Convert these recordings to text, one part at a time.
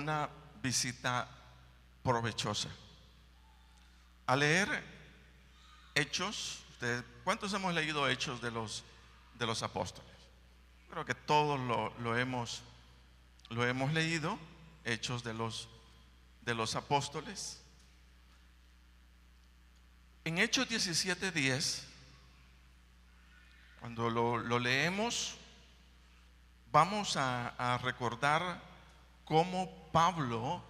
una visita provechosa. Al leer Hechos, ¿cuántos hemos leído Hechos de los apóstoles? Creo que todos lo hemos leído, Hechos de los apóstoles. En Hechos 17:10, cuando lo leemos, vamos a recordar cómo Pablo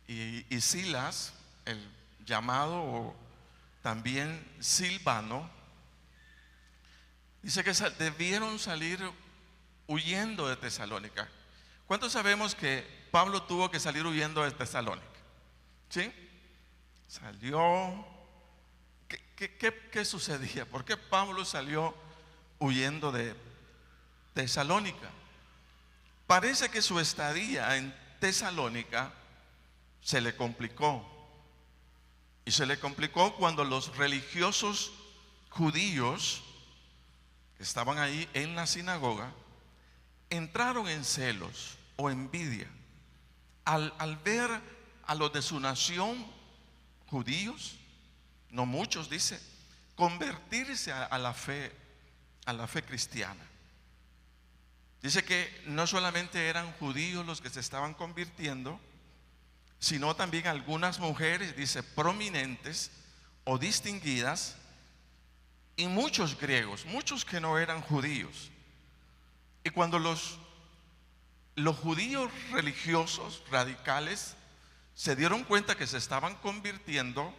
y Silas, el llamado o también Silvano, dice que debieron salir huyendo de Tesalónica. ¿Cuántos sabemos que Pablo tuvo que salir huyendo de Tesalónica? ¿Sí? Salió. ¿Qué sucedía? ¿Por qué Pablo salió huyendo de Tesalónica? Parece que su estadía en Tesalónica se le complicó. Y se le complicó cuando los religiosos judíos que estaban ahí en la sinagoga entraron en celos o envidia al ver a los de su nación, judíos, no muchos, dice, convertirse a la fe cristiana. Dice que no solamente eran judíos los que se estaban convirtiendo, sino también algunas mujeres, dice, prominentes o distinguidas, y muchos griegos, muchos que no eran judíos. Y cuando los judíos religiosos radicales se dieron cuenta que se estaban convirtiendo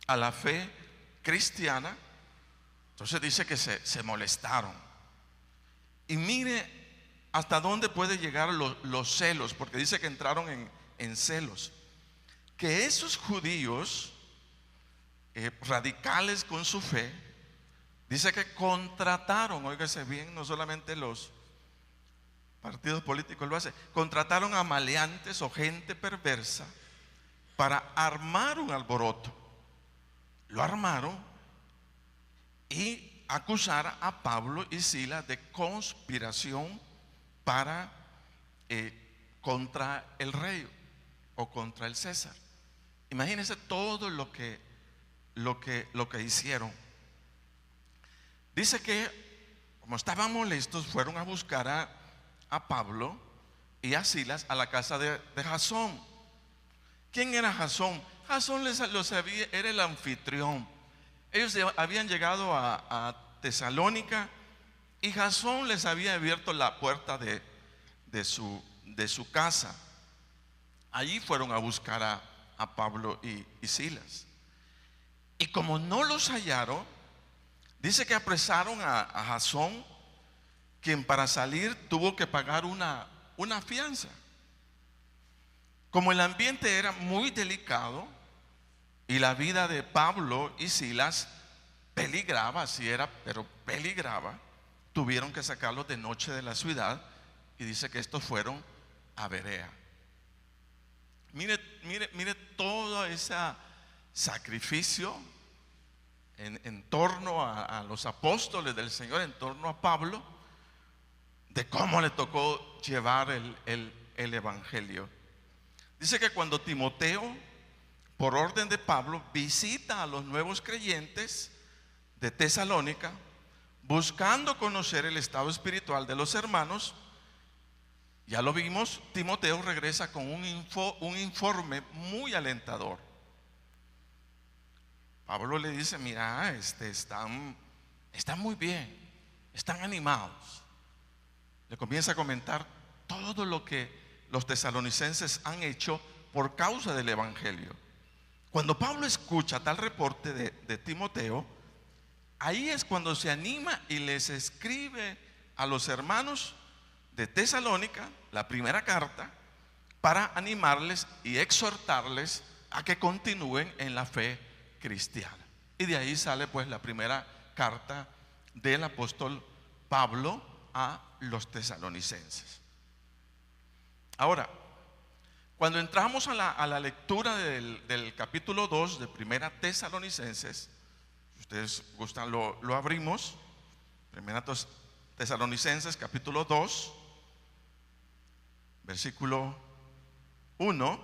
a la fe cristiana, entonces dice que se molestaron. Y mire hasta dónde puede llegar los celos, porque dice que entraron en celos. Que esos judíos radicales con su fe, dice que contrataron, óigase bien, no solamente los partidos políticos lo hacen, contrataron a maleantes o gente perversa para armar un alboroto. Lo armaron y acusar a Pablo y Silas de conspiración para contra el rey o contra el César. Imagínense todo lo que hicieron. Dice que como estaban molestos, fueron a buscar a Pablo y a Silas a la casa de Jasón. ¿Quién era Jasón? Jasón era el anfitrión. Ellos habían llegado a Tesalónica y Jasón les había abierto la puerta de su casa. Allí fueron a buscar a Pablo y Silas. Y como no los hallaron, dice que apresaron a Jasón, quien para salir tuvo que pagar una fianza. Como el ambiente era muy delicado y la vida de Pablo y Silas peligraba, pero peligraba, tuvieron que sacarlos de noche de la ciudad, y dice que estos fueron a Berea. Mire todo ese sacrificio en torno a los apóstoles del Señor, en torno a Pablo, de cómo le tocó llevar el evangelio. Dice que cuando Timoteo, por orden de Pablo, visita a los nuevos creyentes de Tesalónica, buscando conocer el estado espiritual de los hermanos, ya lo vimos, Timoteo regresa con un informe muy alentador. Pablo le dice: mira, están muy bien, están animados. Le comienza a comentar todo lo que los tesalonicenses han hecho por causa del evangelio. Cuando Pablo escucha tal reporte de Timoteo, ahí es cuando se anima y les escribe a los hermanos de Tesalónica la primera carta para animarles y exhortarles a que continúen en la fe cristiana. Y de ahí sale pues la primera carta del apóstol Pablo a los tesalonicenses. Ahora, cuando entramos a la lectura del capítulo 2 de Primera Tesalonicenses, si ustedes gustan lo abrimos. Primera Tesalonicenses capítulo 2, versículo 1,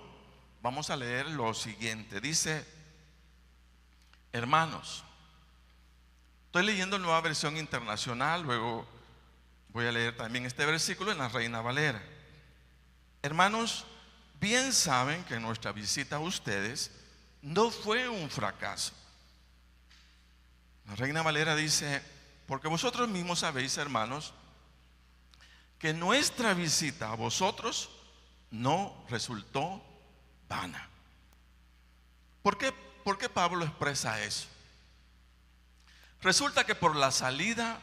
vamos a leer lo siguiente. Dice: hermanos, estoy leyendo Nueva Versión Internacional, luego voy a leer también este versículo en la Reina Valera. Hermanos, bien saben que nuestra visita a ustedes no fue un fracaso. La Reina Valera dice: porque vosotros mismos sabéis, hermanos, que nuestra visita a vosotros no resultó vana. ¿Por qué Pablo expresa eso? Resulta que por la salida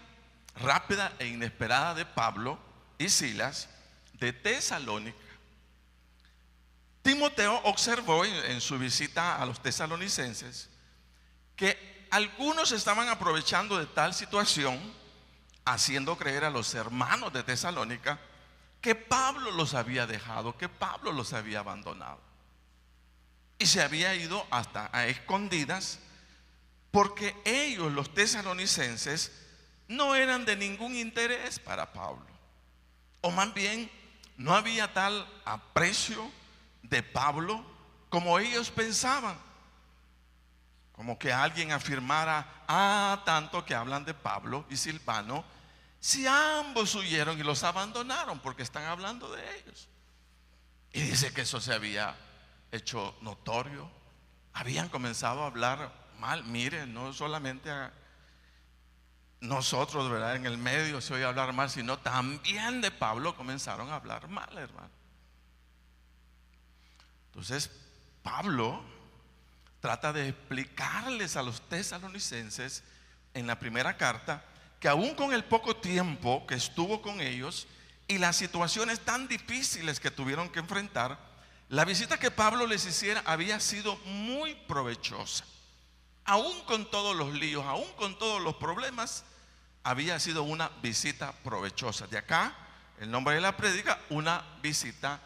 rápida e inesperada de Pablo y Silas de Tesalónica, Timoteo observó en su visita a los tesalonicenses que algunos estaban aprovechando de tal situación, haciendo creer a los hermanos de Tesalónica que Pablo los había dejado, que Pablo los había abandonado. Y se había ido hasta a escondidas, porque ellos, los tesalonicenses, no eran de ningún interés para Pablo. O más bien, no había tal aprecio de Pablo como ellos pensaban. Como que alguien afirmara: tanto que hablan de Pablo y Silvano, si ambos huyeron y los abandonaron, porque están hablando de ellos. Y dice que eso se había hecho notorio. Habían comenzado a hablar mal. Miren, no solamente a nosotros, ¿verdad?, en el medio se oye hablar mal, sino también de Pablo comenzaron a hablar mal, hermano. Entonces Pablo trata de explicarles a los tesalonicenses en la primera carta que aún con el poco tiempo que estuvo con ellos y las situaciones tan difíciles que tuvieron que enfrentar, la visita que Pablo les hiciera había sido muy provechosa. Aún con todos los líos, aún con todos los problemas, había sido una visita provechosa. De acá el nombre de la prédica: una visita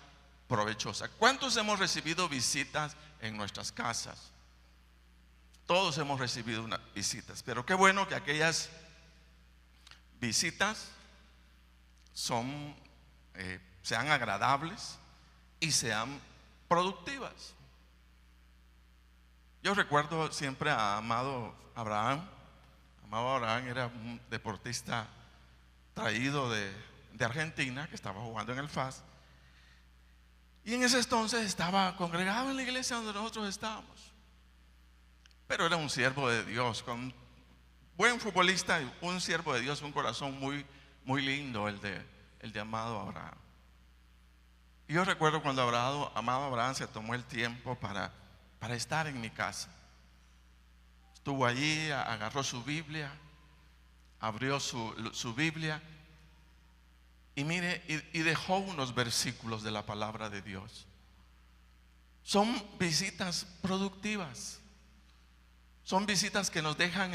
provechosa. ¿Cuántos hemos recibido visitas en nuestras casas? Todos hemos recibido unas visitas, pero qué bueno que aquellas visitas sean agradables y sean productivas. Yo recuerdo siempre a Amado Abraham. Amado Abraham era un deportista traído de Argentina, que estaba jugando en el FAS. Y en ese entonces estaba congregado en la iglesia donde nosotros estábamos. Pero era un siervo de Dios, buen futbolista, un siervo de Dios, un corazón muy, muy lindo, el de Amado Abraham. Y yo recuerdo cuando Amado Abraham se tomó el tiempo para estar en mi casa. Estuvo allí, agarró su Biblia, abrió su Biblia y mire, y dejó unos versículos de la palabra de Dios. Son visitas productivas. Son visitas que nos dejan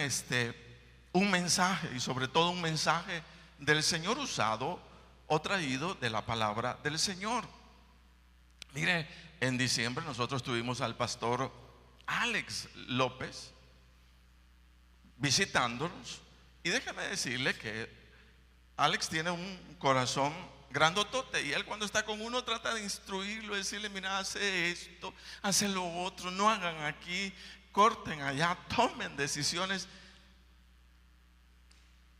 un mensaje, y sobre todo un mensaje del Señor usado o traído de la palabra del Señor. Mire, en diciembre nosotros tuvimos al pastor Alex López visitándonos, y déjeme decirle que Alex tiene un corazón grandotote, y él cuando está con uno trata de instruirlo, decirle: mira, hace esto, hace lo otro, no hagan aquí, corten allá, tomen decisiones.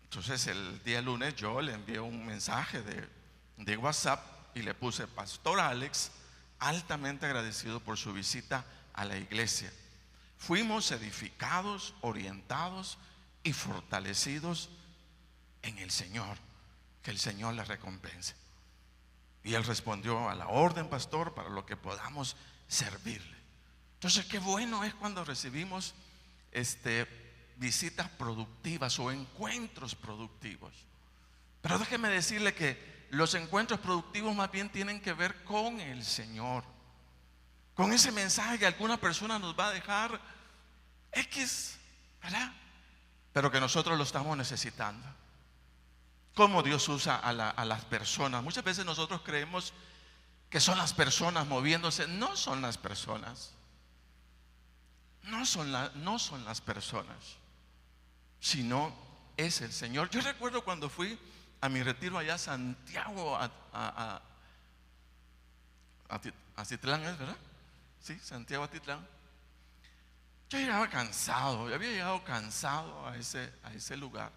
Entonces el día lunes yo le envié un mensaje de WhatsApp y le puse: Pastor Alex, altamente agradecido por su visita a la iglesia. Fuimos edificados, orientados y fortalecidos en el Señor. Que el Señor le recompense. Y él respondió: a la orden, pastor, para lo que podamos servirle. Entonces qué bueno es cuando recibimos visitas productivas o encuentros productivos. Pero déjeme decirle que los encuentros productivos más bien tienen que ver con el Señor, con ese mensaje que alguna persona nos va a dejar X, ¿verdad? Pero que nosotros lo estamos necesitando. Cómo Dios usa a las personas. Muchas veces nosotros creemos que son las personas moviéndose. No son las personas. No son las personas, sino es el Señor. Yo recuerdo cuando fui a mi retiro allá a Santiago a Atitlán es, ¿verdad? Sí, Santiago Atitlán. Yo llegaba cansado, yo había llegado cansado a ese lugar.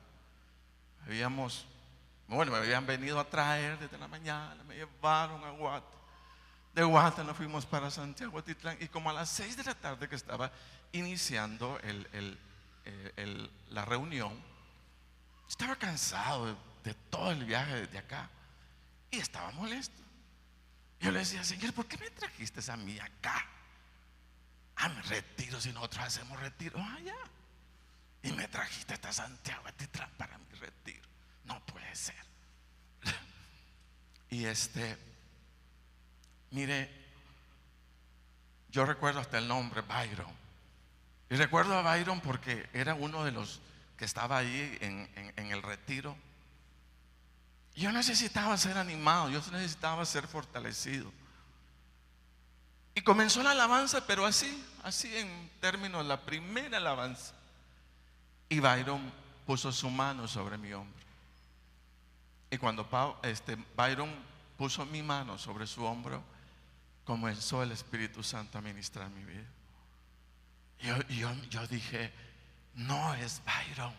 Me habían venido a traer desde la mañana, me llevaron a Guate. De Guate nos fuimos para Santiago Atitlán y como a las 6 de la tarde que estaba iniciando la reunión, estaba cansado de todo el viaje desde acá y estaba molesto. Yo le decía: Señor, ¿por qué me trajiste a mí acá? A mi retiro, si nosotros hacemos retiro allá. Y me trajiste hasta Santiago Atitlán para mi retiro. No puede ser. Y mire, yo recuerdo hasta el nombre, Byron. Y recuerdo a Byron porque era uno de los que estaba ahí en el retiro. Yo necesitaba ser animado, yo necesitaba ser fortalecido. Y comenzó la alabanza, pero así en términos, la primera alabanza. Y Byron puso su mano sobre mi hombro. Y cuando Byron puso mi mano sobre su hombro, comenzó el Espíritu Santo a ministrar mi vida. Yo dije: no es Byron.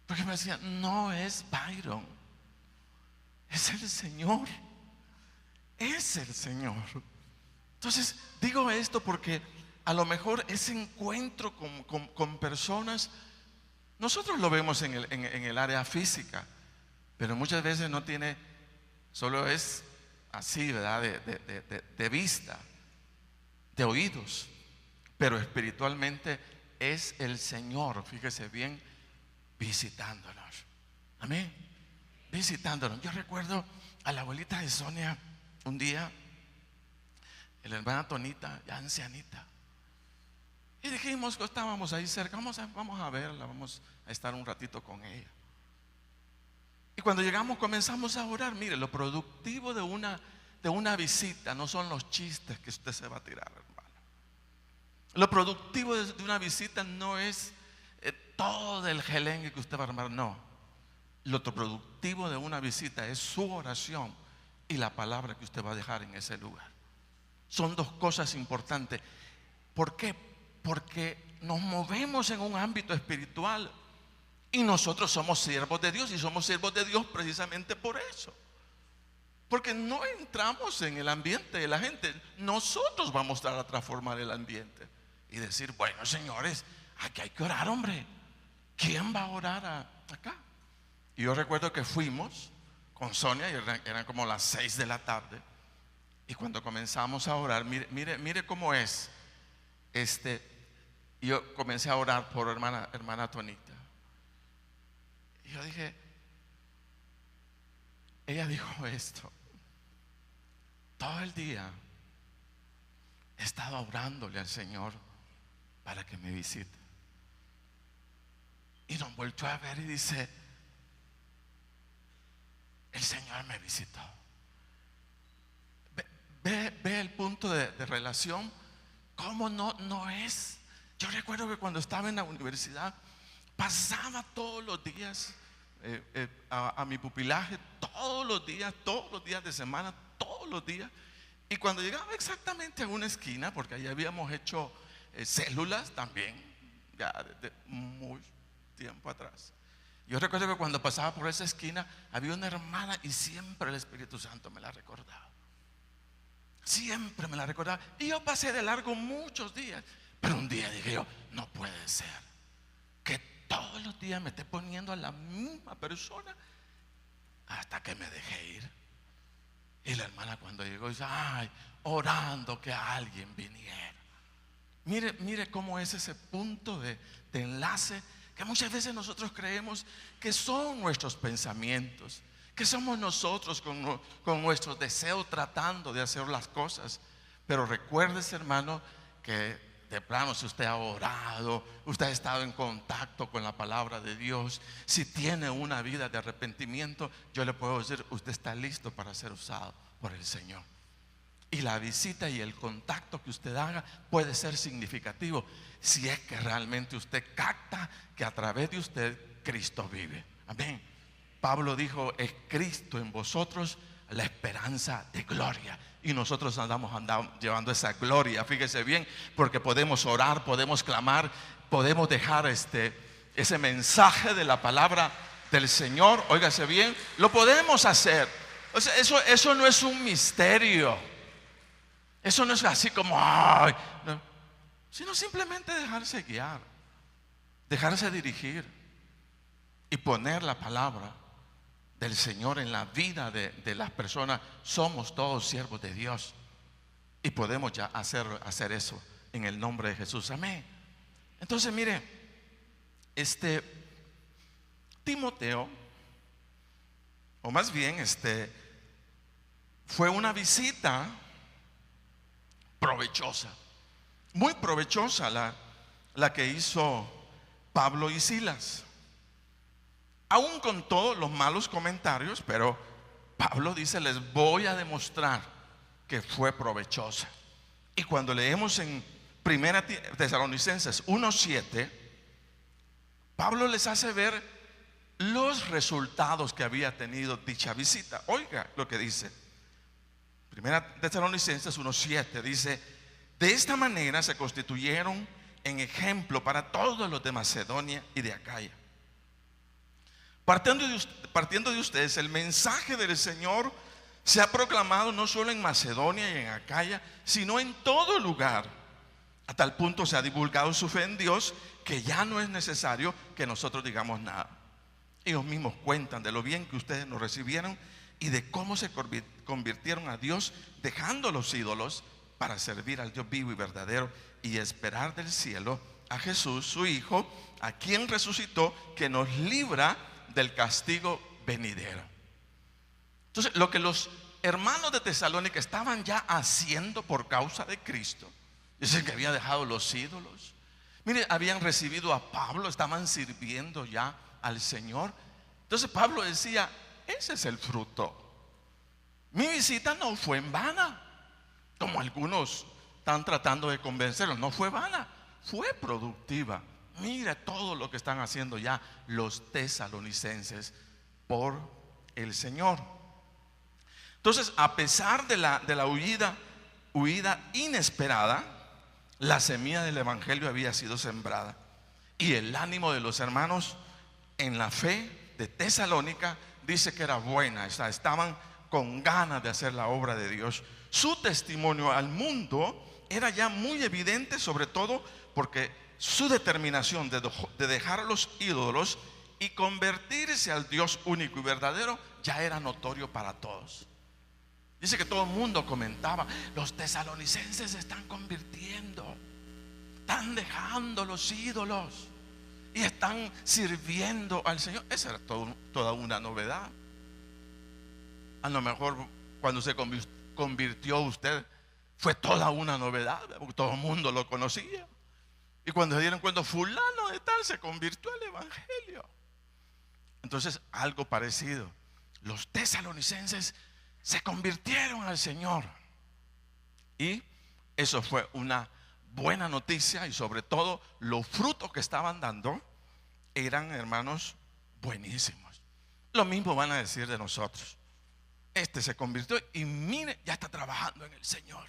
Porque me decía: no es Byron, es el Señor. Es el Señor. Entonces digo esto porque a lo mejor ese encuentro con personas, nosotros lo vemos en el área física, pero muchas veces no tiene, solo es así, ¿verdad? De vista, de oídos, pero espiritualmente es el Señor, fíjese bien, visitándonos. Amén. Visitándonos. Yo recuerdo a la abuelita de Sonia un día, la hermana Tonita, ya ancianita, y dijimos que estábamos ahí cerca, vamos a verla, vamos a estar un ratito con ella. Y cuando llegamos comenzamos a orar. Mire, lo productivo de una visita no son los chistes que usted se va a tirar, hermano. Lo productivo de una visita no es todo el gelengue que usted va a armar, no. Lo productivo de una visita es su oración y la palabra que usted va a dejar en ese lugar. Son dos cosas importantes. ¿Por qué? Porque nos movemos en un ámbito espiritual y nosotros somos siervos de Dios, y somos siervos de Dios precisamente por eso. Porque no entramos en el ambiente de la gente, nosotros vamos a transformar el ambiente y decir: bueno, señores, aquí hay que orar, hombre. ¿Quién va a orar acá? Y yo recuerdo que fuimos con Sonia y eran como las 6 de la tarde. Y cuando comenzamos a orar, mire cómo es. Yo comencé a orar por hermana Tonita. Y yo dije, ella dijo esto: todo el día he estado orándole al Señor para que me visite. Y nos volvió a ver y dice: el Señor me visitó. Ve el punto de relación. ¿Cómo no es? Yo recuerdo que cuando estaba en la universidad pasaba todos los días a mi pupilaje, todos los días de semana, todos los días. Y cuando llegaba exactamente a una esquina, porque ahí habíamos hecho células también, ya desde muy tiempo atrás. Yo recuerdo que cuando pasaba por esa esquina había una hermana y siempre el Espíritu Santo me la recordaba. Siempre me la recordaba. Y yo pasé de largo muchos días. Pero un día dije yo: no puede ser que todos los días me esté poniendo a la misma persona, hasta que me dejé ir. Y la hermana cuando llegó dice: ay, orando que alguien viniera. Mire cómo es ese punto de enlace, que muchas veces nosotros creemos que son nuestros pensamientos, que somos nosotros con nuestros deseos tratando de hacer las cosas. Pero recuérdese, hermano, que de plano, si usted ha orado, usted ha estado en contacto con la palabra de Dios, si tiene una vida de arrepentimiento, yo le puedo decir: usted está listo para ser usado por el Señor. Y la visita y el contacto que usted haga puede ser significativo si es que realmente usted capta que a través de usted Cristo vive. Amén. Pablo dijo: es Cristo en vosotros la esperanza de gloria. y nosotros andamos llevando esa gloria. Fíjese bien, porque podemos orar, podemos clamar, podemos dejar ese mensaje de la palabra del Señor. Óigase bien, lo podemos hacer. O sea, eso no es un misterio. Eso no es así como ay, no, sino simplemente dejarse guiar, dejarse dirigir y poner la palabra del Señor en la vida de las personas. Somos todos siervos de Dios y podemos ya hacer eso en el nombre de Jesús. Amén. Entonces mire, Timoteo, o más bien fue una visita provechosa, muy provechosa la que hizo Pablo y Silas. Aún con todos los malos comentarios, pero Pablo dice: les voy a demostrar que fue provechosa. Y cuando leemos en 1 Tesalonicenses 1:7, Pablo les hace ver los resultados que había tenido dicha visita. Oiga lo que dice 1 Tesalonicenses 1:7, dice: de esta manera se constituyeron en ejemplo para todos los de Macedonia y de Acaya. Partiendo de ustedes, el mensaje del Señor se ha proclamado no solo en Macedonia y en Acaya, sino en todo lugar. A tal punto se ha divulgado su fe en Dios que ya no es necesario que nosotros digamos nada. Ellos mismos cuentan de lo bien que ustedes nos recibieron y de cómo se convirtieron a Dios, dejando los ídolos para servir al Dios vivo y verdadero y esperar del cielo a Jesús, su Hijo, a quien resucitó, que nos libra del castigo venidero. Entonces, lo que los hermanos de Tesalónica estaban ya haciendo por causa de Cristo, dicen que había dejado los ídolos. Mire, habían recibido a Pablo, estaban sirviendo ya al Señor. Entonces Pablo decía: ese es el fruto. Mi visita no fue en vana, como algunos están tratando de convencerlos. No fue vana, fue productiva. Mire todo lo que están haciendo ya los tesalonicenses por el Señor. Entonces, a pesar de la huida inesperada, la semilla del evangelio había sido sembrada, y el ánimo de los hermanos en la fe de Tesalónica dice que era buena. Estaban con ganas de hacer la obra de Dios. Su testimonio al mundo era ya muy evidente, sobre todo porque su determinación de dejar los ídolos y convertirse al Dios único y verdadero ya era notorio para todos. Dice que todo el mundo comentaba: los tesalonicenses se están convirtiendo, están dejando los ídolos y están sirviendo al Señor. Esa era toda una novedad. A lo mejor cuando se convirtió usted fue toda una novedad, porque todo el mundo lo conocía. Y cuando se dieron cuenta, fulano de tal se convirtió al evangelio. Entonces, algo parecido, los tesalonicenses se convirtieron al Señor, y eso fue una buena noticia. Y sobre todo, los frutos que estaban dando eran, hermanos, buenísimos. Lo mismo van a decir de nosotros: se convirtió y mire, ya está trabajando en el Señor.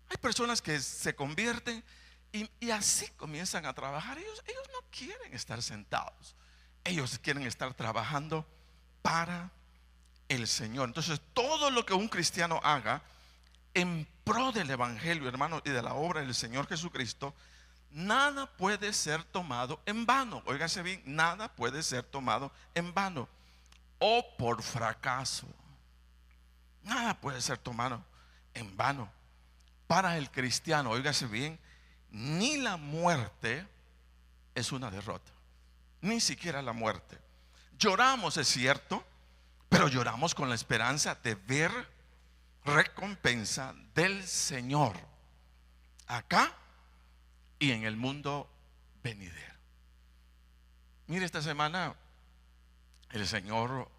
Hay personas que se convierten y así comienzan a trabajar. Ellos no quieren estar sentados, ellos quieren estar trabajando para el Señor. Entonces, todo lo que un cristiano haga en pro del evangelio, hermano, y de la obra del Señor Jesucristo, nada puede ser tomado en vano. Óigase bien, nada puede ser tomado en vano o por fracaso. Nada puede ser tomado en vano. Para el cristiano, óigase bien, ni la muerte es una derrota, ni siquiera la muerte. Lloramos, es cierto, pero lloramos con la esperanza de ver recompensa del Señor acá y en el mundo venidero. Mire, esta semana el Señor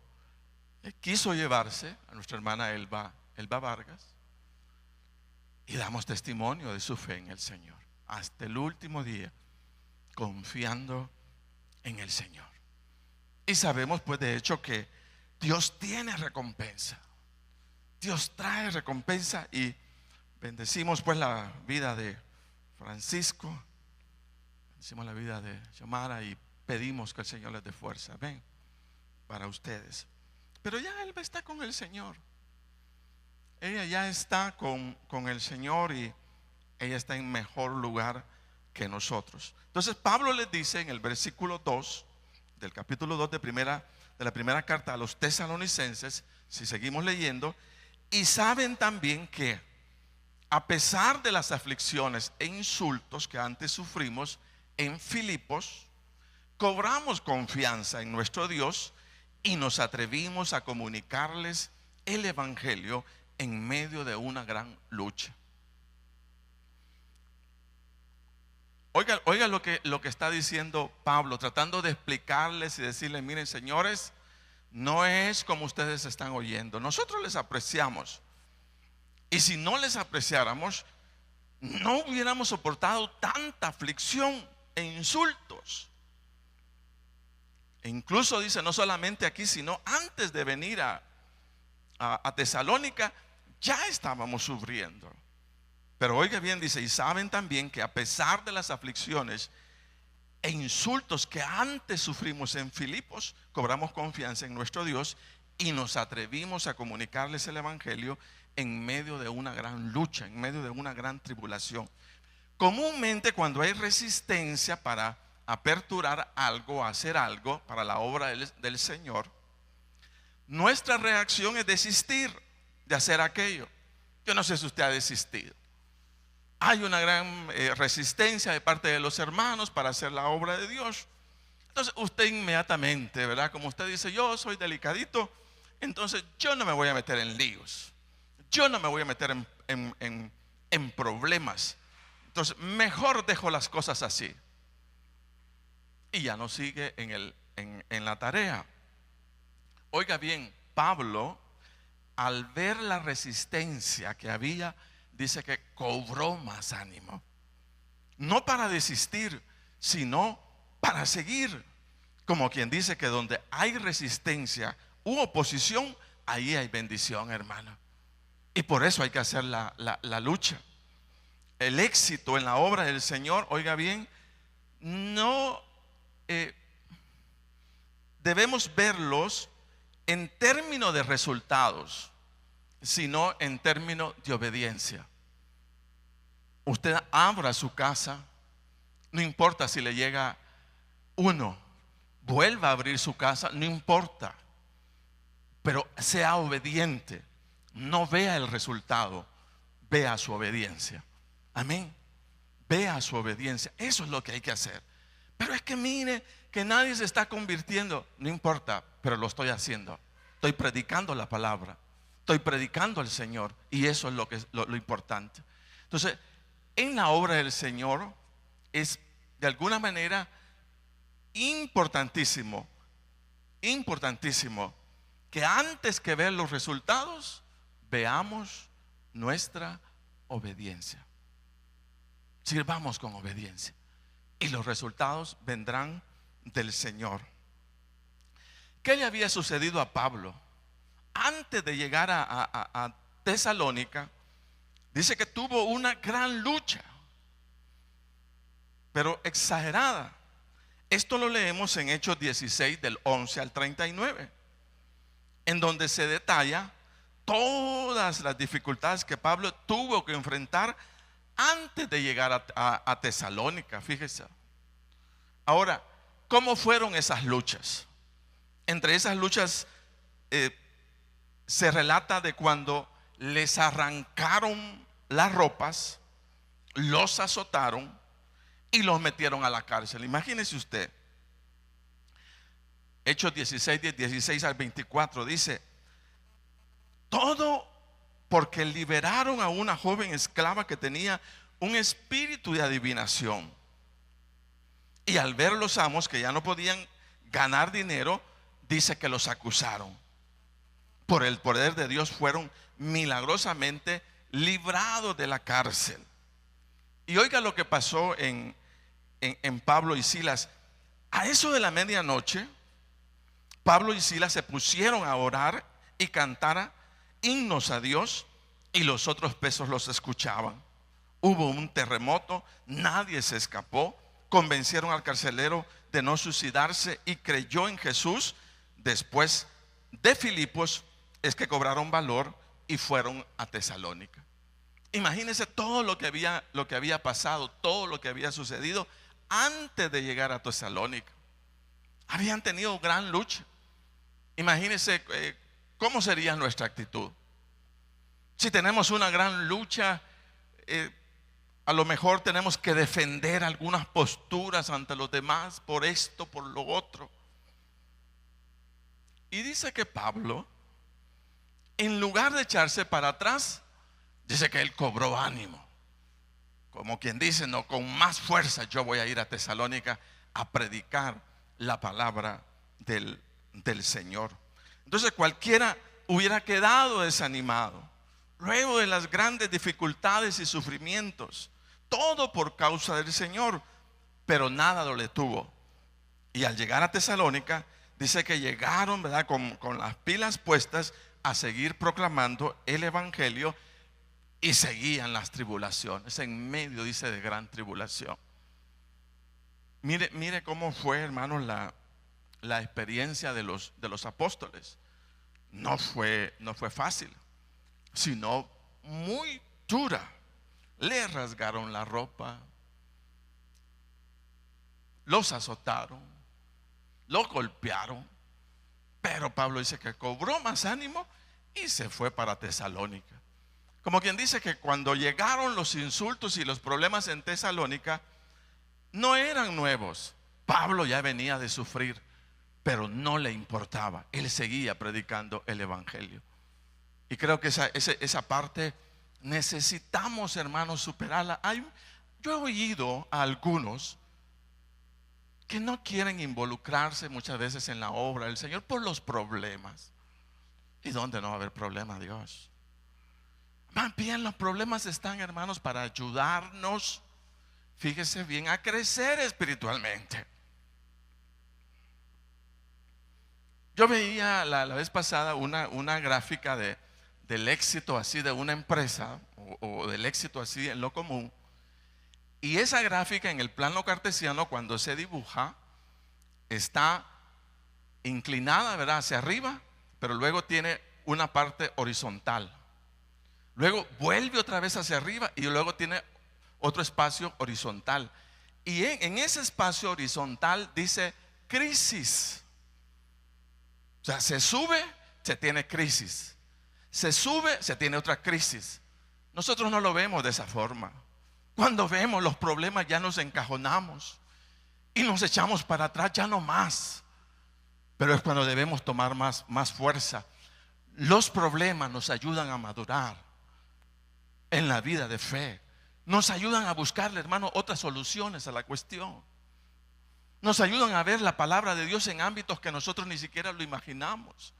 quiso llevarse a nuestra hermana Elba Vargas, y damos testimonio de su fe en el Señor hasta el último día, confiando en el Señor. Y sabemos pues de hecho que Dios tiene recompensa. Dios trae recompensa. Y bendecimos pues la vida de Francisco, bendecimos la vida de Xiomara y pedimos que el Señor les dé fuerza, ven, para ustedes. Pero ya él está con el Señor. Ella ya está con el Señor y ella está en mejor lugar que nosotros. Entonces Pablo les dice en el versículo 2 del capítulo 2 de la primera carta a los tesalonicenses, si seguimos leyendo, y saben también que a pesar de las aflicciones e insultos que antes sufrimos en Filipos, cobramos confianza en nuestro Dios y nos atrevimos a comunicarles el evangelio en medio de una gran lucha. Oiga lo que está diciendo Pablo, tratando de explicarles y decirles: miren, señores, no es como ustedes están oyendo. Nosotros les apreciamos, y si no les apreciáramos, no hubiéramos soportado tanta aflicción e insultos. E incluso dice, no solamente aquí, sino antes de venir a Tesalónica, ya estábamos sufriendo. Pero oiga bien, dice, y saben también que a pesar de las aflicciones e insultos que antes sufrimos en Filipos, cobramos confianza en nuestro Dios y nos atrevimos a comunicarles el evangelio en medio de una gran lucha, en medio de una gran tribulación. Comúnmente, cuando hay resistencia para aperturar algo, hacer algo para la obra del Señor, nuestra reacción es desistir de hacer aquello. Yo no sé si usted ha desistido. Hay una gran resistencia de parte de los hermanos para hacer la obra de Dios. Entonces usted inmediatamente, ¿verdad? Como usted dice, yo soy delicadito, entonces yo no me voy a meter en líos, yo no me voy a meter en problemas. Entonces mejor dejo las cosas así. Y ya no sigue en la tarea. Oiga bien, Pablo, al ver la resistencia que había, dice que cobró más ánimo. No para desistir, sino para seguir. Como quien dice que donde hay resistencia u oposición, ahí hay bendición, hermano. Y por eso hay que hacer la lucha. El éxito en la obra del Señor, oiga bien, no debemos verlos en términos de resultados, sino en términos de obediencia. Usted abra su casa, no importa si le llega uno, vuelva a abrir su casa, no importa, pero sea obediente. No vea el resultado, vea su obediencia. Amén. Vea su obediencia. Eso es lo que hay que hacer. Pero es que mire que nadie se está convirtiendo. No importa, pero lo estoy haciendo. Estoy predicando la palabra, estoy predicando al Señor, y eso es lo importante. Entonces, en la obra del Señor es de alguna manera importantísimo que antes que ver los resultados, veamos nuestra obediencia. Sirvamos con obediencia y los resultados vendrán del Señor. ¿Qué le había sucedido a Pablo? Antes de llegar a Tesalónica, dice que tuvo una gran lucha, pero exagerada. Esto lo leemos en Hechos 16 del 11 al 39, en donde se detalla todas las dificultades que Pablo tuvo que enfrentar antes de llegar a Tesalónica. Fíjese. Ahora, ¿cómo fueron esas luchas? Entre esas luchas se relata de cuando les arrancaron las ropas, los azotaron y los metieron a la cárcel. Imagínese usted. Hechos 16 al 24 dice: todo porque liberaron a una joven esclava que tenía un espíritu de adivinación. Y al ver los amos que ya no podían ganar dinero, dice que los acusaron. Por el poder de Dios fueron milagrosamente librados de la cárcel. Y oiga lo que pasó en Pablo y Silas. A eso de la medianoche, Pablo y Silas se pusieron a orar y cantar himnos a Dios y los otros presos los escuchaban. Hubo un terremoto, nadie se escapó. Convencieron al carcelero de no suicidarse y creyó en Jesús. Después de Filipos es que cobraron valor y fueron a Tesalónica. Imagínense todo lo que había pasado, todo lo que había sucedido antes de llegar a Tesalónica. Habían tenido gran lucha. Imagínense cómo sería nuestra actitud. Si tenemos una gran lucha, a lo mejor tenemos que defender algunas posturas ante los demás por esto, por lo otro. Y dice que Pablo, en lugar de echarse para atrás, dice que él cobró ánimo. Como quien dice, no, con más fuerza yo voy a ir a Tesalónica a predicar la palabra del Señor. Entonces cualquiera hubiera quedado desanimado luego de las grandes dificultades y sufrimientos, todo por causa del Señor, pero nada lo detuvo. Y al llegar a Tesalónica, dice que llegaron, ¿verdad?, con las pilas puestas a seguir proclamando el evangelio, y seguían las tribulaciones, en medio, dice, de gran tribulación. Mire cómo fue, hermanos, la experiencia de los apóstoles. No fue fácil, sino muy dura. Le rasgaron la ropa, los azotaron, los golpearon. Pero Pablo dice que cobró más ánimo y se fue para Tesalónica. Como quien dice que cuando llegaron los insultos y los problemas en Tesalónica, no eran nuevos. Pablo ya venía de sufrir, pero no le importaba. Él seguía predicando el evangelio. Y creo que esa parte necesitamos, hermanos, superarla. Yo he oído a algunos que no quieren involucrarse muchas veces en la obra del Señor por los problemas. ¿Y dónde no va a haber problema, Dios? Más bien los problemas están, hermanos, para ayudarnos, fíjese bien, a crecer espiritualmente. Yo veía la vez pasada una gráfica del éxito así de una empresa o del éxito así en lo común. Y esa gráfica en el plano cartesiano, cuando se dibuja, está inclinada, ¿verdad?, hacia arriba, pero luego tiene una parte horizontal. Luego vuelve otra vez hacia arriba y luego tiene otro espacio horizontal. Y en ese espacio horizontal dice crisis. O sea, se sube, se tiene crisis. Se sube, se tiene otra crisis. Nosotros no lo vemos de esa forma. Cuando vemos los problemas ya nos encajonamos y nos echamos para atrás, ya no más. Pero es cuando debemos tomar más fuerza. Los problemas nos ayudan a madurar en la vida de fe. Nos ayudan a buscarle, hermano, otras soluciones a la cuestión. Nos ayudan a ver la palabra de Dios en ámbitos que nosotros ni siquiera lo imaginamos.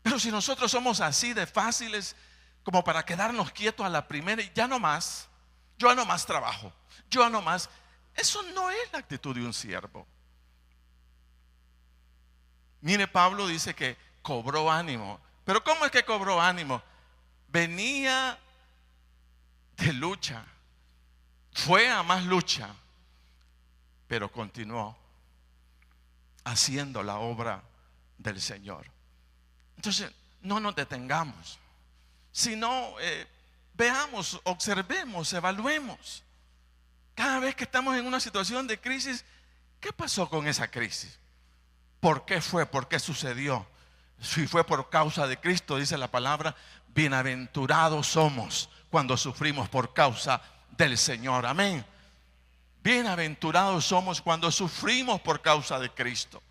Pero si nosotros somos así de fáciles como para quedarnos quietos a la primera y ya no más, yo no más trabajo, yo no más, eso no es la actitud de un siervo. Mire, Pablo dice que cobró ánimo. Pero ¿cómo es que cobró ánimo? Venía de lucha, fue a más lucha, pero continuó haciendo la obra del Señor. Entonces no nos detengamos, sino veamos, observemos, evaluemos. Cada vez que estamos en una situación de crisis, ¿qué pasó con esa crisis? ¿Por qué fue? ¿Por qué sucedió? Si fue por causa de Cristo, dice la palabra, bienaventurados somos cuando sufrimos por causa del Señor. Amén. Bienaventurados somos cuando sufrimos por causa de Cristo.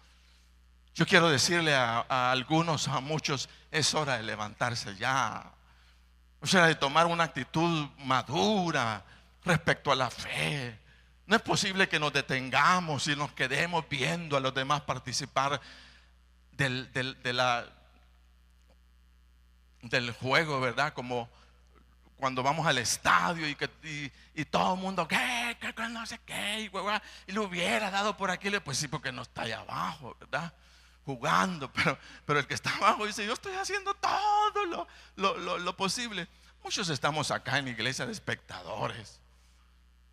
Yo quiero decirle a algunos, a muchos, es hora de levantarse ya. O sea, de tomar una actitud madura respecto a la fe. No es posible que nos detengamos y nos quedemos viendo a los demás participar del juego, ¿verdad? Como cuando vamos al estadio y todo el mundo, ¿qué? No sé qué, y le hubiera dado por aquí, pues sí, porque no está allá abajo, ¿verdad? jugando, pero el que está abajo dice: yo estoy haciendo todo lo posible. Muchos estamos acá en la iglesia de espectadores.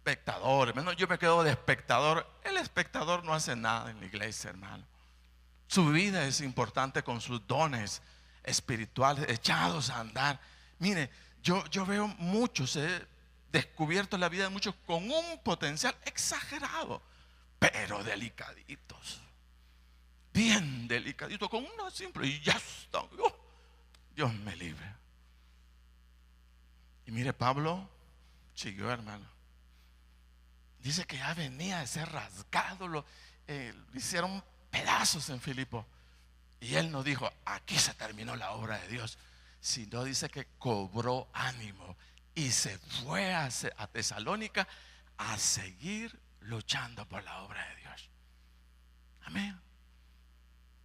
Bueno, yo me quedo de espectador. El espectador no hace nada en la iglesia, hermano. Su vida es importante con sus dones espirituales echados a andar. Mire, yo veo muchos, he descubierto la vida de muchos con un potencial exagerado, pero delicaditos, bien delicaditos, con una simple y ya está. Dios me libre. Y mire, Pablo siguió, hermano. Dice que ya venía de ser rasgado, lo hicieron pedazos en Filipo. Y él no dijo: aquí se terminó la obra de Dios, sino dice que cobró ánimo y se fue a Tesalónica a seguir luchando por la obra de Dios. Amén.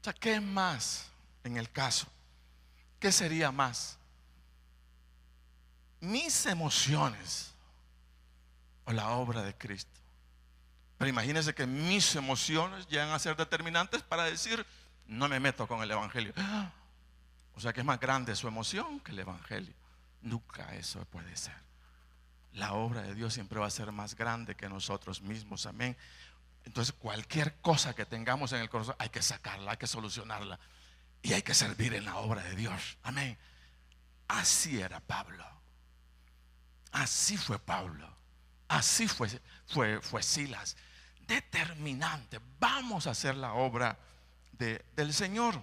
O sea, ¿qué más en el caso? ¿Qué sería más? Mis emociones o la obra de Cristo. Pero imagínense que mis emociones llegan a ser determinantes para decir: no me meto con el evangelio. O sea que es más grande su emoción que el evangelio. Nunca eso puede ser. La obra de Dios siempre va a ser más grande que nosotros mismos. Amén. Entonces cualquier cosa que tengamos en el corazón hay que sacarla, hay que solucionarla, y hay que servir en la obra de Dios. Amén. Así era Pablo. Así fue Pablo. Así fue Silas. Determinante. Vamos a hacer la obra del Señor.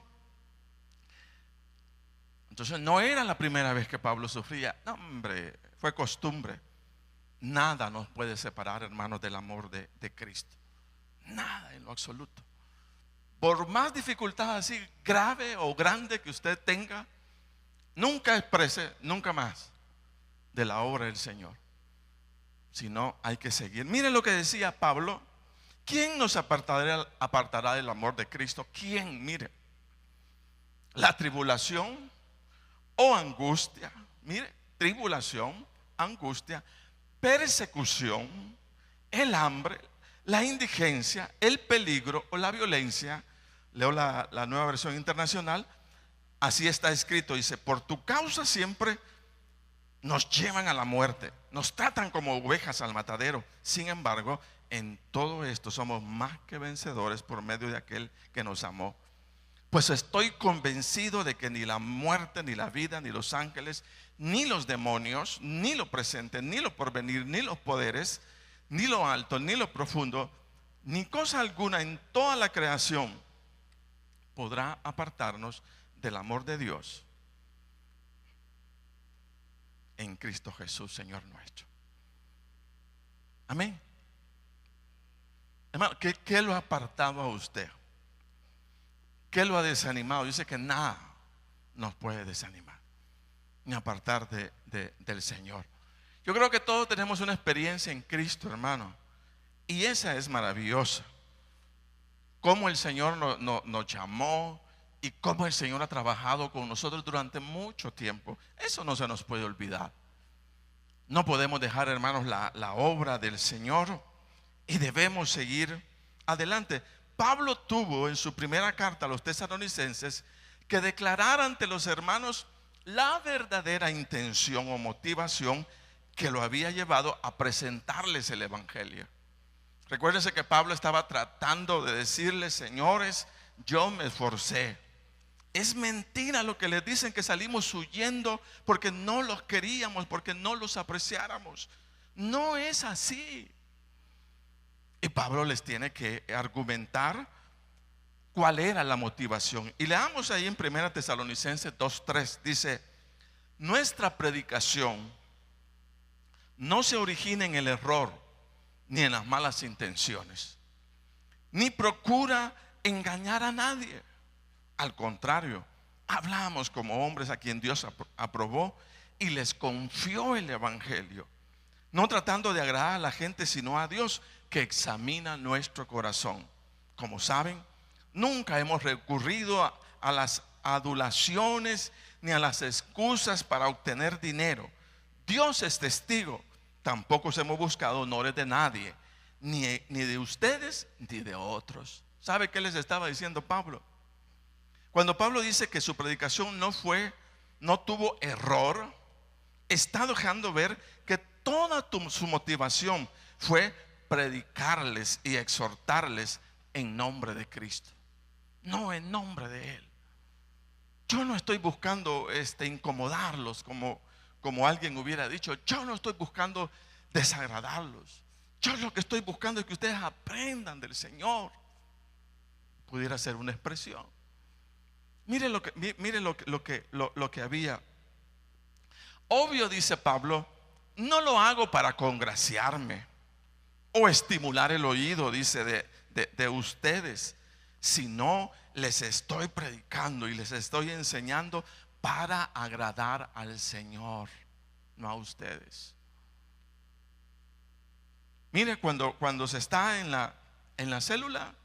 Entonces no era la primera vez que Pablo sufría. No, hombre, fue costumbre. Nada nos puede separar, hermanos, del amor de Cristo. Nada en lo absoluto. Por más dificultad así grave o grande que usted tenga, nunca exprese, nunca más, de la obra del Señor. Sino hay que seguir. Miren lo que decía Pablo: ¿quién nos apartará del amor de Cristo? ¿Quién? Mire, la tribulación o angustia. Mire, tribulación, angustia, persecución, el hambre, la indigencia, el peligro o la violencia. Leo la Nueva Versión Internacional. Así está escrito, dice: por tu causa siempre nos llevan a la muerte, nos tratan como ovejas al matadero. Sin embargo, en todo esto somos más que vencedores por medio de aquel que nos amó. Pues estoy convencido de que ni la muerte, ni la vida, ni los ángeles, ni los demonios, ni lo presente, ni lo porvenir, ni los poderes, ni lo alto, ni lo profundo, ni cosa alguna en toda la creación podrá apartarnos del amor de Dios en Cristo Jesús, Señor nuestro. Amén. Hermano, ¿qué lo ha apartado a usted? ¿Qué lo ha desanimado? Dice que nada nos puede desanimar ni apartar del Señor. Yo creo que todos tenemos una experiencia en Cristo, hermano, y esa es maravillosa. Cómo el Señor nos llamó y cómo el Señor ha trabajado con nosotros durante mucho tiempo. Eso no se nos puede olvidar. No podemos dejar, hermanos, la obra del Señor, y debemos seguir adelante. Pablo tuvo en su primera carta a los tesalonicenses que declarar ante los hermanos la verdadera intención o motivación que lo había llevado a presentarles el evangelio. Recuérdense que Pablo estaba tratando de decirles: señores, yo me esforcé. Es mentira lo que les dicen, que salimos huyendo porque no los queríamos, porque no los apreciáramos. No es así. Y Pablo les tiene que argumentar cuál era la motivación. Y leamos ahí en 1 Tesalonicenses 2:3. Dice: nuestra predicación no se origina en el error ni en las malas intenciones, ni procura engañar a nadie. Al contrario, hablamos como hombres a quien Dios aprobó y les confió el evangelio, no tratando de agradar a la gente, sino a Dios, que examina nuestro corazón. Como saben, nunca hemos recurrido a las adulaciones ni a las excusas para obtener dinero. Dios es testigo. Tampoco hemos buscado honores de nadie, ni de ustedes ni de otros. ¿Sabe qué les estaba diciendo Pablo? Cuando Pablo dice que su predicación no tuvo error, está dejando ver que toda su motivación fue predicarles y exhortarles en nombre de Cristo, no en nombre de Él. Yo no estoy buscando incomodarlos como alguien hubiera dicho. Yo no estoy buscando desagradarlos. Yo lo que estoy buscando es que ustedes aprendan del Señor. Pudiera ser una expresión. Mire lo que había. Obvio, dice Pablo, no lo hago para congraciarme o estimular el oído, dice, de ustedes, sino les estoy predicando y les estoy enseñando para agradar al Señor, no a ustedes. Mire, cuando se está en la célula,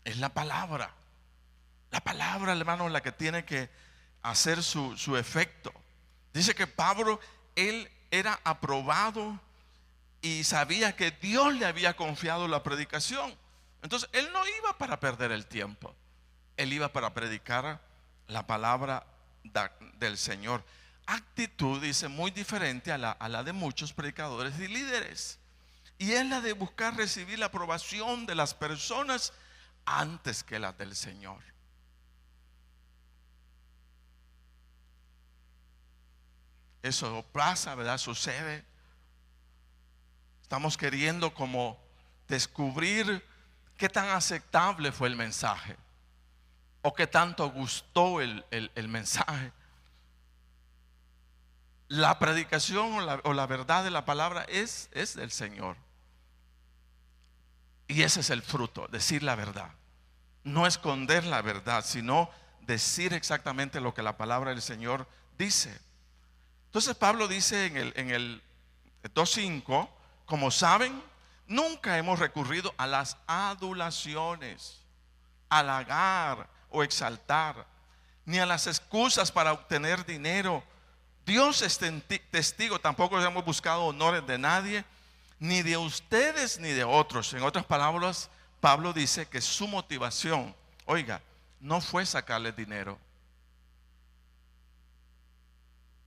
es la palabra. La palabra, hermano, la que tiene que hacer su efecto. Dice que Pablo, él era aprobado y sabía que Dios le había confiado la predicación. Entonces, él no iba para perder el tiempo. Él iba para predicar la palabra del Señor. Actitud, dice, muy diferente a la de muchos predicadores y líderes. Y es la de buscar recibir la aprobación de las personas antes que la del Señor. Eso pasa, ¿verdad? Sucede. Estamos queriendo como descubrir qué tan aceptable fue el mensaje o qué tanto gustó el mensaje. La predicación o la verdad de la palabra es del Señor. Y ese es el fruto, decir la verdad. No esconder la verdad, sino decir exactamente lo que la palabra del Señor dice. Entonces Pablo dice en el 2:5, como saben, nunca hemos recurrido a las adulaciones, halagar o exaltar, ni a las excusas para obtener dinero. Dios es testigo, tampoco hemos buscado honores de nadie, ni de ustedes ni de otros. En otras palabras, Pablo dice que su motivación, oiga, no fue sacarles dinero.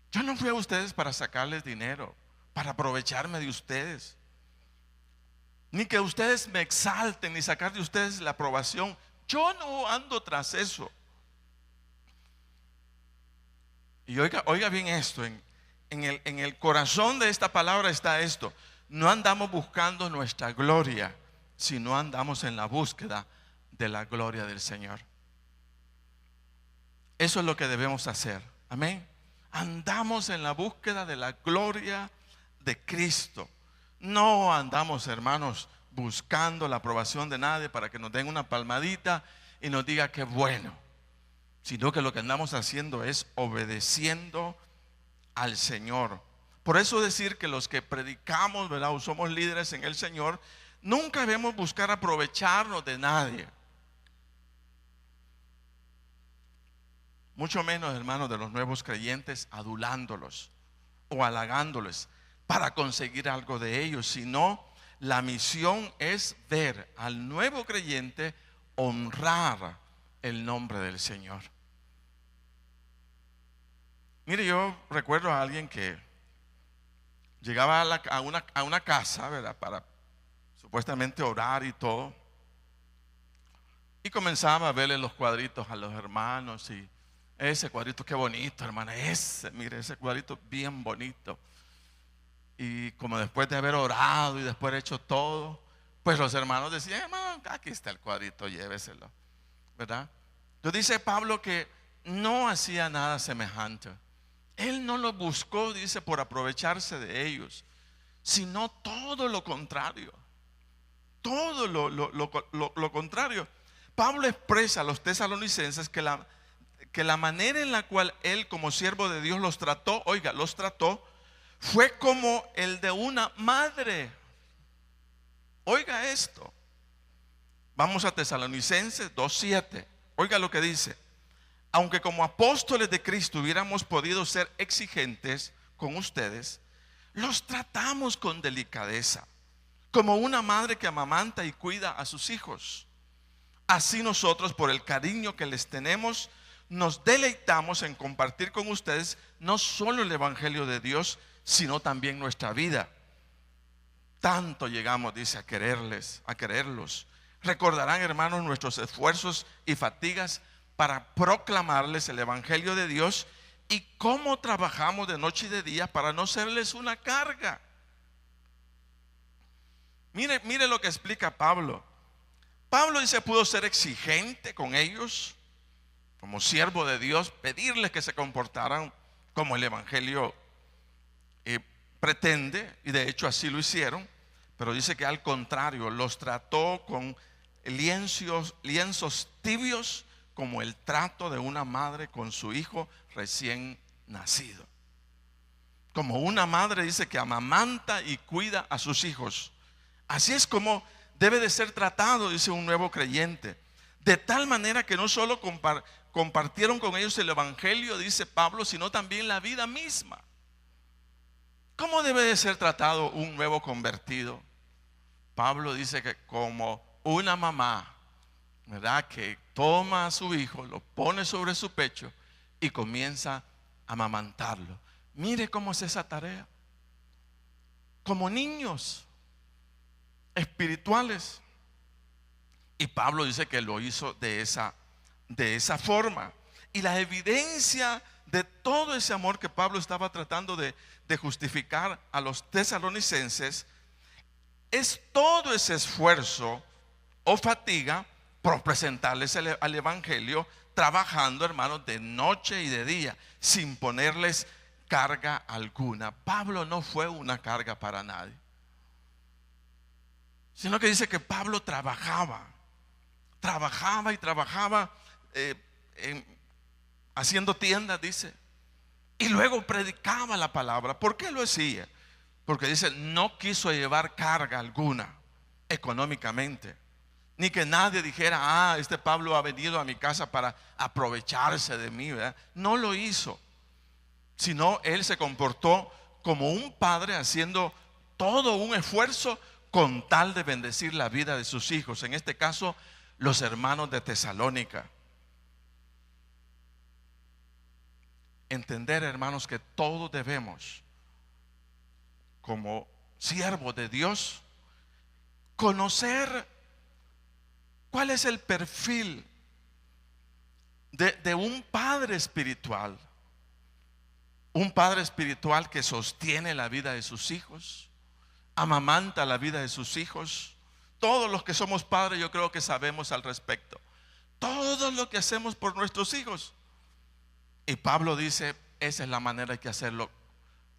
Yo no fui a ustedes para sacarles dinero, para aprovecharme de ustedes, ni que ustedes me exalten, ni sacar de ustedes la aprobación. Yo no ando tras eso. Y oiga bien esto, en el corazón de esta palabra está esto: no andamos buscando nuestra gloria, sino andamos en la búsqueda de la gloria del Señor. Eso es lo que debemos hacer. Amén. Andamos en la búsqueda de la gloria de Cristo. No andamos, hermanos, buscando la aprobación de nadie para que nos den una palmadita y nos diga que bueno, sino que lo que andamos haciendo es obedeciendo al Señor. Por eso decir que los que predicamos, ¿verdad?, o somos líderes en el Señor, nunca debemos buscar aprovecharnos de nadie. Mucho menos, hermanos, de los nuevos creyentes, adulándolos o halagándoles para conseguir algo de ellos, sino la misión es ver al nuevo creyente honrar el nombre del Señor. Mire, yo recuerdo a alguien que llegaba a una casa, ¿verdad?, para supuestamente orar y todo, y comenzaba a verle los cuadritos a los hermanos. Y ese cuadrito, qué bonito, hermana, mire, ese cuadrito bien bonito. Y como después de haber orado y después de hecho todo, pues los hermanos decían: hermano, aquí está el cuadrito, lléveselo, ¿verdad? Entonces dice Pablo que no hacía nada semejante. Él no lo buscó, dice, por aprovecharse de ellos, sino todo lo contrario. Todo lo contrario. Pablo expresa a los tesalonicenses que la manera en la cual él, como siervo de Dios, los trató, oiga, los trató, fue como el de una madre. Oiga esto. Vamos a Tesalonicenses 2:7. Oiga lo que dice: aunque como apóstoles de Cristo hubiéramos podido ser exigentes con ustedes, los tratamos con delicadeza, como una madre que amamanta y cuida a sus hijos. Así nosotros, por el cariño que les tenemos, nos deleitamos en compartir con ustedes no solo el Evangelio de Dios, sino también nuestra vida. Tanto llegamos, dice, a quererlos. Recordarán, hermanos, nuestros esfuerzos y fatigas para proclamarles el Evangelio de Dios y cómo trabajamos de noche y de día para no serles una carga. Mire lo que explica Pablo. Pablo dice, pudo ser exigente con ellos como siervo de Dios, pedirles que se comportaran como el Evangelio pretende, y de hecho así lo hicieron. Pero dice que al contrario, los trató con lienzos tibios, como el trato de una madre con su hijo recién nacido. Como una madre, dice, que amamanta y cuida a sus hijos. Así es como debe de ser tratado, dice, un nuevo creyente. De tal manera que no solo compartieron con ellos el Evangelio, dice Pablo, sino también la vida misma. ¿Cómo debe de ser tratado un nuevo convertido? Pablo dice que como una mamá, ¿verdad?, que toma a su hijo, lo pone sobre su pecho y comienza a amamantarlo. Mire cómo es esa tarea. Como niños espirituales. Y Pablo dice que lo hizo de esa forma. Y la evidencia de todo ese amor que Pablo estaba tratando de justificar a los tesalonicenses es todo ese esfuerzo o fatiga por presentarles al Evangelio, trabajando, hermanos, de noche y de día, sin ponerles carga alguna. Pablo no fue una carga para nadie, sino que dice que Pablo trabajaba haciendo tiendas, dice, y luego predicaba la palabra. ¿Por qué lo hacía? Porque dice, no quiso llevar carga alguna económicamente, ni que nadie dijera, este Pablo ha venido a mi casa para aprovecharse de mí, ¿verdad? No lo hizo, sino él se comportó como un padre, haciendo todo un esfuerzo con tal de bendecir la vida de sus hijos, en este caso los hermanos de Tesalónica. Entender, hermanos, que todos debemos, como siervos de Dios, conocer cuál es el perfil de un padre espiritual. Un padre espiritual que sostiene la vida de sus hijos, amamanta la vida de sus hijos. Todos los que somos padres, yo creo que sabemos al respecto. Todo lo que hacemos por nuestros hijos. Y Pablo dice, esa es la manera de que hacerlo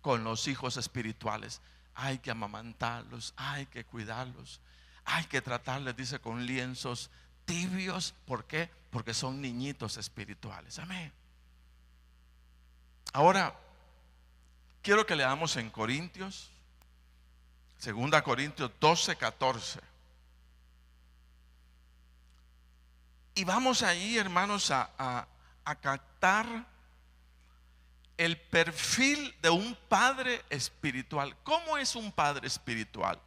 con los hijos espirituales. Hay que amamantarlos, hay que cuidarlos, hay que tratarles, dice, con lienzos tibios. ¿Por qué? Porque son niñitos espirituales. Amén. Ahora, quiero que leamos en Corintios, 2 Corintios 12, 14. Y vamos ahí, hermanos, a captar el perfil de un padre espiritual. ¿Cómo es un padre espiritual?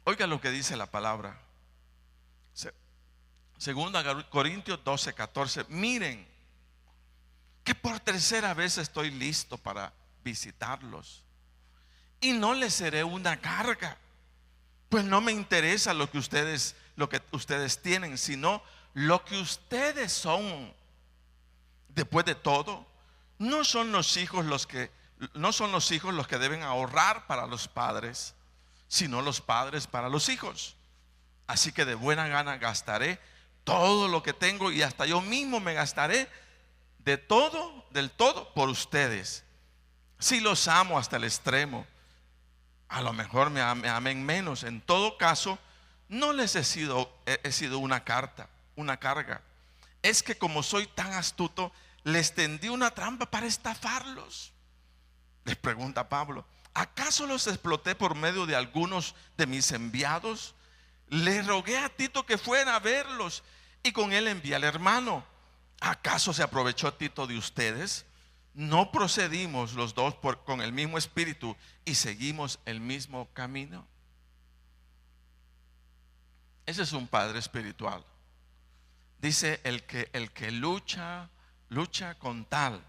Oiga lo que dice la palabra. 2 Corintios 12, 14. Miren que por tercera vez estoy listo para visitarlos y no les seré una carga, pues no me interesa lo que ustedes tienen, sino lo que ustedes son. Después de todo, no son los hijos los que deben ahorrar para los padres, sino los padres para los hijos. Así que de buena gana gastaré todo lo que tengo, y hasta yo mismo me gastaré del todo por ustedes. Si los amo hasta el extremo, a lo mejor me amen menos. En todo caso, no les he sido una carga. Es que como soy tan astuto, les tendí una trampa para estafarlos. Les pregunta Pablo, ¿acaso los exploté por medio de algunos de mis enviados? Le rogué a Tito que fuera a verlos, y con él envié al hermano. ¿Acaso se aprovechó Tito de ustedes? ¿No procedimos los dos con el mismo espíritu y seguimos el mismo camino? Ese es un padre espiritual. dice el que lucha con tal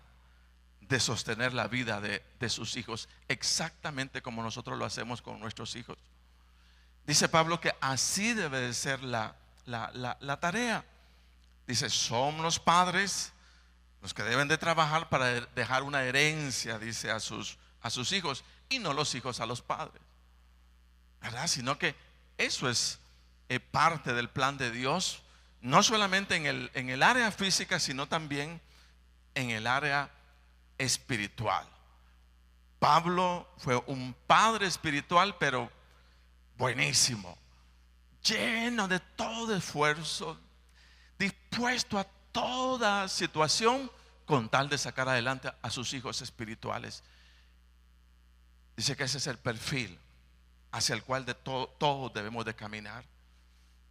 de sostener la vida de sus hijos, exactamente como nosotros lo hacemos con nuestros hijos. Dice Pablo que así debe de ser la tarea. Dice, son los padres los que deben de trabajar para dejar una herencia, dice, a sus hijos, y no los hijos a los padres, ¿verdad? Sino que eso es parte del plan de Dios, no solamente en el área física, sino también en el área espiritual. Pablo fue un padre espiritual, pero buenísimo, lleno de todo esfuerzo, dispuesto a toda situación con tal de sacar adelante a sus hijos espirituales. Dice que ese es el perfil hacia el cual todos debemos de caminar.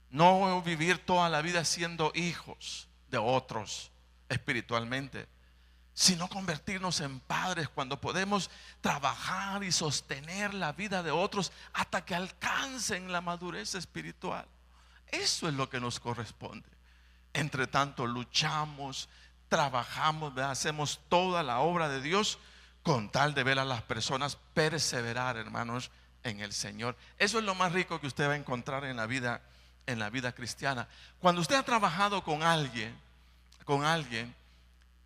No vivir toda la vida siendo hijos de otros espiritualmente, sino convertirnos en padres cuando podemos trabajar y sostener la vida de otros hasta que alcancen la madurez espiritual. Eso es lo que nos corresponde. Entre tanto luchamos, trabajamos, hacemos toda la obra de Dios con tal de ver a las personas perseverar, hermanos, en el Señor. Eso es lo más rico que usted va a encontrar en la vida cristiana. Cuando usted ha trabajado con alguien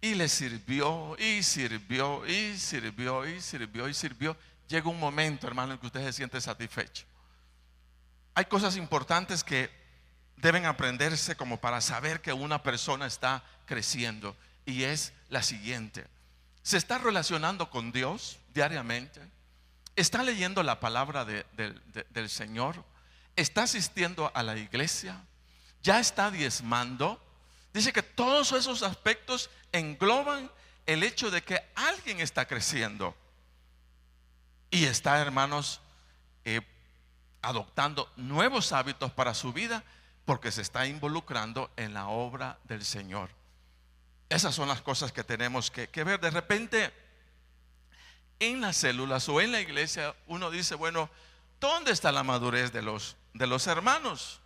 y le sirvió y sirvió y sirvió y sirvió y sirvió, llega un momento, hermano, en que usted se siente satisfecho. Hay cosas importantes que deben aprenderse como para saber que una persona está creciendo, y es la siguiente: se está relacionando con Dios diariamente, está leyendo la palabra del Señor, está asistiendo a la iglesia, ya está diezmando. Dice que todos esos aspectos engloban el hecho de que alguien está creciendo y está, hermanos, adoptando nuevos hábitos para su vida, porque se está involucrando en la obra del Señor. Esas son las cosas que tenemos que ver. De repente, en las células o en la iglesia, uno dice, bueno, ¿dónde está la madurez de los hermanos?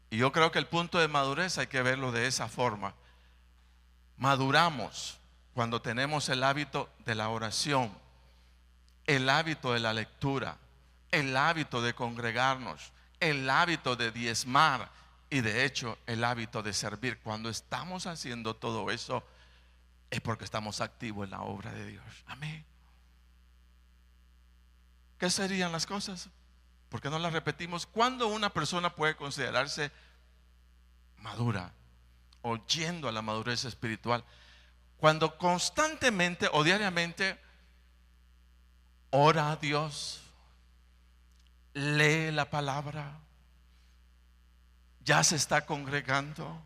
Y yo creo que el punto de madurez hay que verlo de esa forma. Maduramos cuando tenemos el hábito de la oración, el hábito de la lectura, el hábito de congregarnos, el hábito de diezmar y, de hecho, el hábito de servir. Cuando estamos haciendo todo eso es porque estamos activos en la obra de Dios. Amén. ¿Qué serían las cosas? ¿Por qué no las repetimos? ¿Cuándo una persona puede considerarse madura o yendo a la madurez espiritual? Cuando constantemente o diariamente ora a Dios, lee la palabra, ya se está congregando,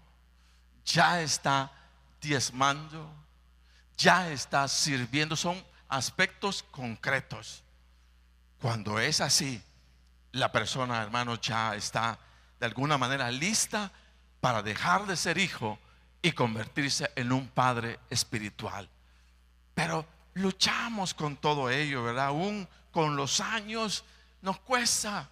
ya está diezmando, ya está sirviendo. Son aspectos concretos. Cuando es así, la persona, hermano, ya está de alguna manera lista para dejar de ser hijo y convertirse en un padre espiritual. Pero luchamos con todo ello, ¿verdad? Aún con los años nos cuesta.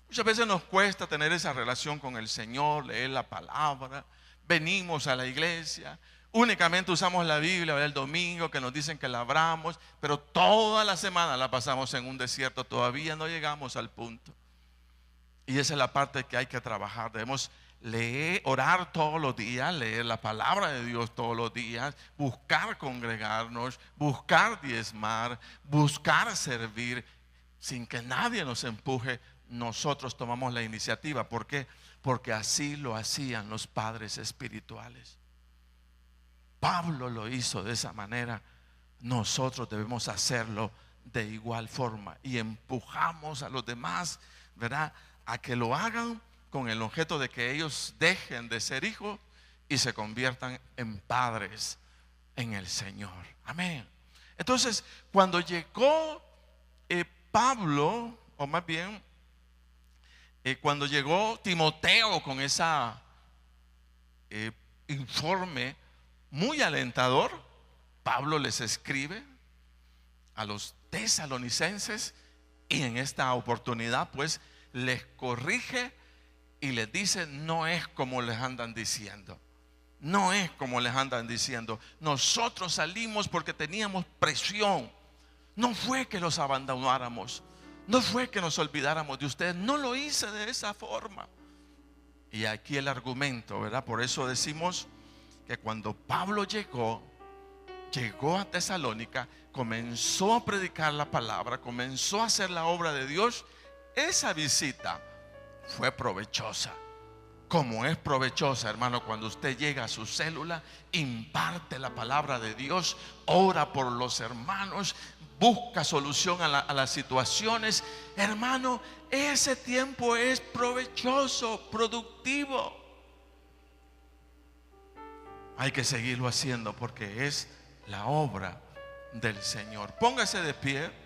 Muchas veces nos cuesta tener esa relación con el Señor, leer la palabra. Venimos a la iglesia, únicamente usamos la Biblia, ¿verdad? El domingo, que nos dicen que la abramos, pero toda la semana la pasamos en un desierto. Todavía no llegamos al punto. Y esa es la parte que hay que trabajar. Debemos leer, orar todos los días, leer la palabra de Dios todos los días, buscar congregarnos, buscar diezmar, buscar servir, sin que nadie nos empuje. Nosotros tomamos la iniciativa. ¿Por qué? Porque así lo hacían los padres espirituales. Pablo lo hizo de esa manera. Nosotros debemos hacerlo de igual forma, y empujamos a los demás, ¿verdad?, a que lo hagan con el objeto de que ellos dejen de ser hijos y se conviertan en padres en el Señor. Amén. Entonces, cuando llegó Pablo, o más bien cuando llegó Timoteo con esa informe muy alentador, Pablo les escribe a los tesalonicenses, y en esta oportunidad pues les corrige y les dice: no es como les andan diciendo. No es como les andan diciendo. Nosotros salimos porque teníamos presión. No fue que los abandonáramos. No fue que nos olvidáramos de ustedes. No lo hice de esa forma. Y aquí el argumento, ¿verdad? Por eso decimos que cuando Pablo llegó a Tesalónica, comenzó a predicar la palabra, comenzó a hacer la obra de Dios. Esa visita fue provechosa. Como es provechosa, hermano, cuando usted llega a su célula, imparte la palabra de Dios, ora por los hermanos, busca solución a las situaciones. Hermano, ese tiempo es provechoso, productivo. Hay que seguirlo haciendo porque es la obra del Señor. Póngase de pie.